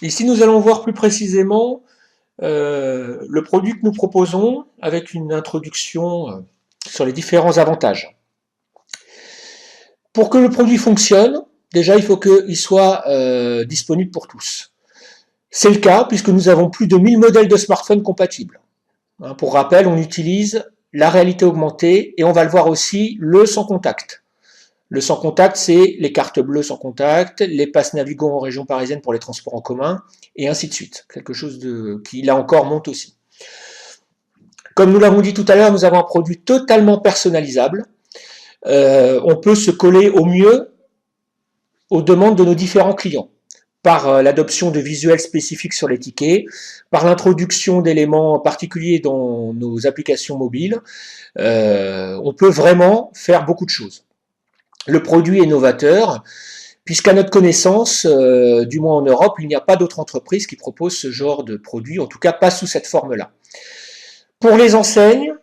Ici, nous allons voir plus précisément le produit que nous proposons avec une introduction sur les différents avantages. Pour que le produit fonctionne, déjà, il faut qu'il soit disponible pour tous. C'est le cas puisque nous avons plus de 1000 modèles de smartphones compatibles. Pour rappel, on utilise la réalité augmentée et on va le voir aussi, le sans contact. Le sans contact, c'est les cartes bleues sans contact, les passes Navigo en région parisienne pour les transports en commun, et ainsi de suite. Quelque chose qui, là encore, monte aussi. Comme nous l'avons dit tout à l'heure, nous avons un produit totalement personnalisable. On peut se coller au mieux aux demandes de nos différents clients, par l'adoption de visuels spécifiques sur les tickets, par l'introduction d'éléments particuliers dans nos applications mobiles. On peut vraiment faire beaucoup de choses. Le produit est novateur, puisqu'à notre connaissance, du moins en Europe, il n'y a pas d'autre entreprise qui propose ce genre de produit, en tout cas pas sous cette forme-là. Pour les enseignes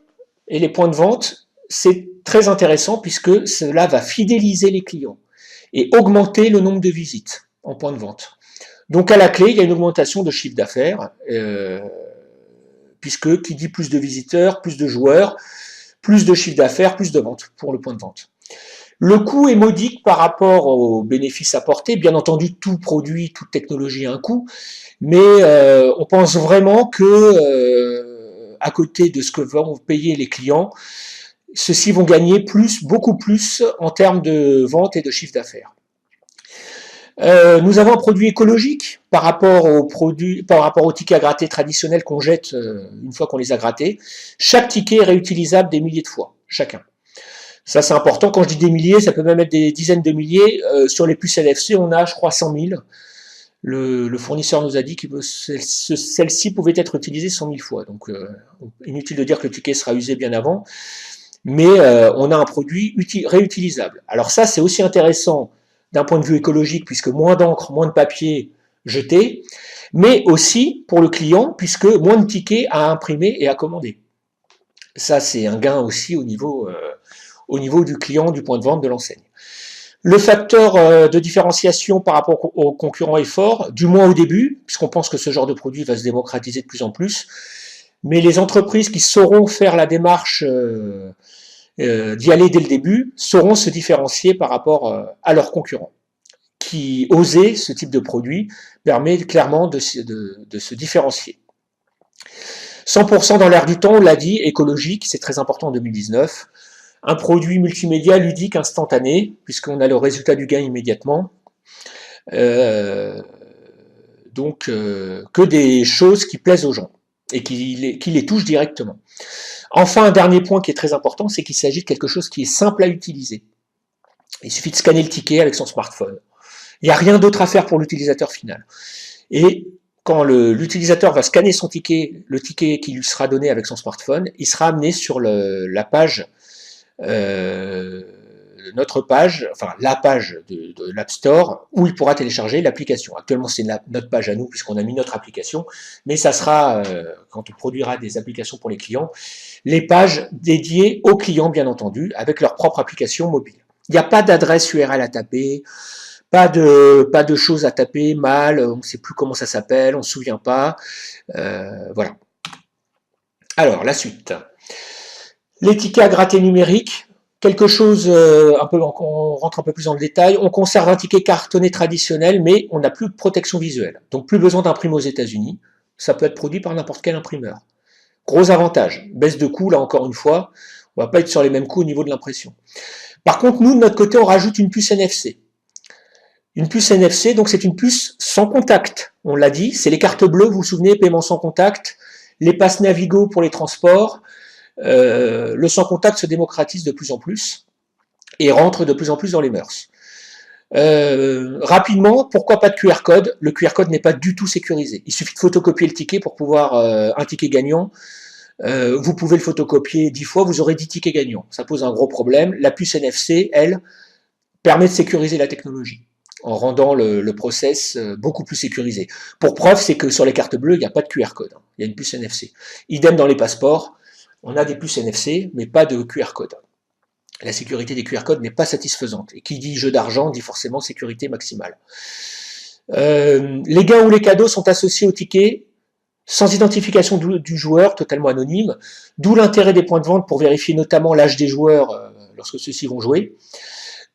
et les points de vente, c'est très intéressant puisque cela va fidéliser les clients et augmenter le nombre de visites en point de vente. Donc à la clé, il y a une augmentation de chiffre d'affaires, puisque qui dit plus de visiteurs, plus de joueurs, plus de chiffre d'affaires, plus de ventes pour le point de vente. Le coût est modique par rapport aux bénéfices apportés. Bien entendu, tout produit, toute technologie a un coût, mais on pense vraiment que, à côté de ce que vont payer les clients, ceux-ci vont gagner beaucoup plus en termes de vente et de chiffre d'affaires. Nous avons un produit écologique par rapport aux tickets à gratter traditionnels qu'on jette une fois qu'on les a grattés. Chaque ticket est réutilisable des milliers de fois, chacun. Ça, c'est important. Quand je dis des milliers, ça peut même être des dizaines de milliers. Sur les puces NFC, on a, je crois, 100 000. Le fournisseur nous a dit que celle-ci pouvait être utilisée 100 000 fois. Donc, inutile de dire que le ticket sera usé bien avant. Mais on a un produit réutilisable. Alors ça, c'est aussi intéressant d'un point de vue écologique, puisque moins d'encre, moins de papier jeté, mais aussi pour le client, puisque moins de tickets à imprimer et à commander. Ça, c'est un gain aussi au niveau du client, du point de vente de l'enseigne. Le facteur de différenciation par rapport aux concurrents est fort, du moins au début, puisqu'on pense que ce genre de produit va se démocratiser de plus en plus. Mais les entreprises qui sauront faire la démarche d'y aller dès le début sauront se différencier par rapport à leurs concurrents. Qui oser ce type de produit permet clairement de se différencier. 100% dans l'air du temps, on l'a dit, écologique, c'est très important en 2019. Un produit multimédia ludique instantané, puisqu'on a le résultat du gain immédiatement. Donc, que des choses qui plaisent aux gens et qui les touchent directement. Enfin, un dernier point qui est très important, c'est qu'il s'agit de quelque chose qui est simple à utiliser. Il suffit de scanner le ticket avec son smartphone. Il n'y a rien d'autre à faire pour l'utilisateur final. Et quand l'utilisateur va scanner son ticket, le ticket qui lui sera donné avec son smartphone, il sera amené sur la page, notre page, enfin la page de l'App Store, où il pourra télécharger l'application. Actuellement, c'est notre page à nous, puisqu'on a mis notre application, mais ça sera, quand on produira des applications pour les clients, les pages dédiées aux clients, bien entendu, avec leur propre application mobile. Il n'y a pas d'adresse URL à taper, pas de choses à taper mal, on ne sait plus comment ça s'appelle, on ne se souvient pas. Voilà. Alors, la suite. Les tickets à gratter numériques, quelque chose, on rentre un peu plus dans le détail. On conserve un ticket cartonné traditionnel, mais on n'a plus de protection visuelle. Donc, plus besoin d'imprimer aux États-Unis. Ça peut être produit par n'importe quel imprimeur. Gros avantage. Baisse de coût, là encore une fois. On ne va pas être sur les mêmes coûts au niveau de l'impression. Par contre, nous, de notre côté, on rajoute une puce NFC. Une puce NFC, donc c'est une puce sans contact. On l'a dit, c'est les cartes bleues, vous vous souvenez, paiement sans contact, les passes Navigo pour les transports. Le sans contact se démocratise de plus en plus et rentre de plus en plus dans les mœurs. Rapidement, pourquoi pas de QR code? Le QR code n'est pas du tout sécurisé. Il suffit de photocopier le ticket pour pouvoir un ticket gagnant. Vous pouvez le photocopier 10 fois, vous aurez 10 tickets gagnants. Ça pose un gros problème. La puce NFC, elle, permet de sécuriser la technologie en rendant le process beaucoup plus sécurisé. Pour preuve, c'est que sur les cartes bleues, il n'y a pas de QR code. Il y a une puce NFC. Idem dans les passeports, on a des puces NFC, mais pas de QR code. La sécurité des QR codes n'est pas satisfaisante. Et qui dit jeu d'argent dit forcément sécurité maximale. Les gains ou les cadeaux sont associés au ticket sans identification du joueur, totalement anonyme, d'où l'intérêt des points de vente pour vérifier notamment l'âge des joueurs lorsque ceux-ci vont jouer.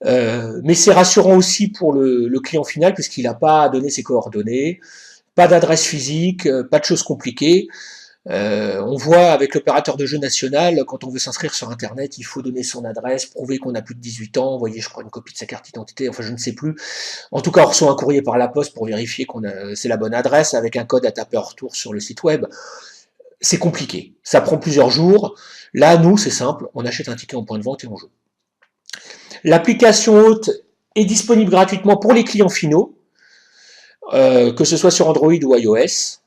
Mais c'est rassurant aussi pour le client final puisqu'il n'a pas à donner ses coordonnées, pas d'adresse physique, pas de choses compliquées. On voit avec l'opérateur de jeu national, quand on veut s'inscrire sur Internet, il faut donner son adresse, prouver qu'on a plus de 18 ans, voyez, je crois une copie de sa carte d'identité, enfin je ne sais plus. En tout cas, on reçoit un courrier par la poste pour vérifier qu'on a, c'est la bonne adresse, avec un code à taper en retour sur le site web. C'est compliqué, ça prend plusieurs jours. Là, nous, c'est simple, on achète un ticket en point de vente et on joue. L'application Hôte est disponible gratuitement pour les clients finaux, que ce soit sur Android ou iOS.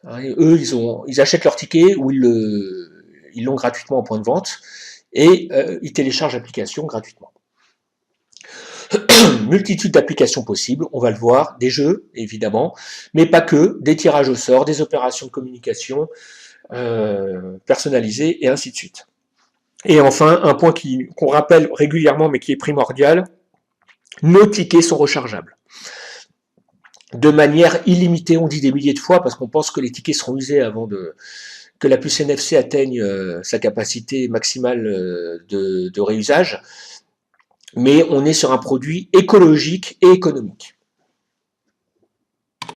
Eux, ils achètent leur ticket ou ils l'ont gratuitement en point de vente et ils téléchargent l'application gratuitement. Multitude d'applications possibles, on va le voir, des jeux évidemment, mais pas que, des tirages au sort, des opérations de communication personnalisées et ainsi de suite. Et enfin, un point qu'on rappelle régulièrement mais qui est primordial, nos tickets sont rechargeables. De manière illimitée, on dit des milliers de fois parce qu'on pense que les tickets seront usés avant que la puce NFC atteigne sa capacité maximale de réusage. Mais on est sur un produit écologique et économique.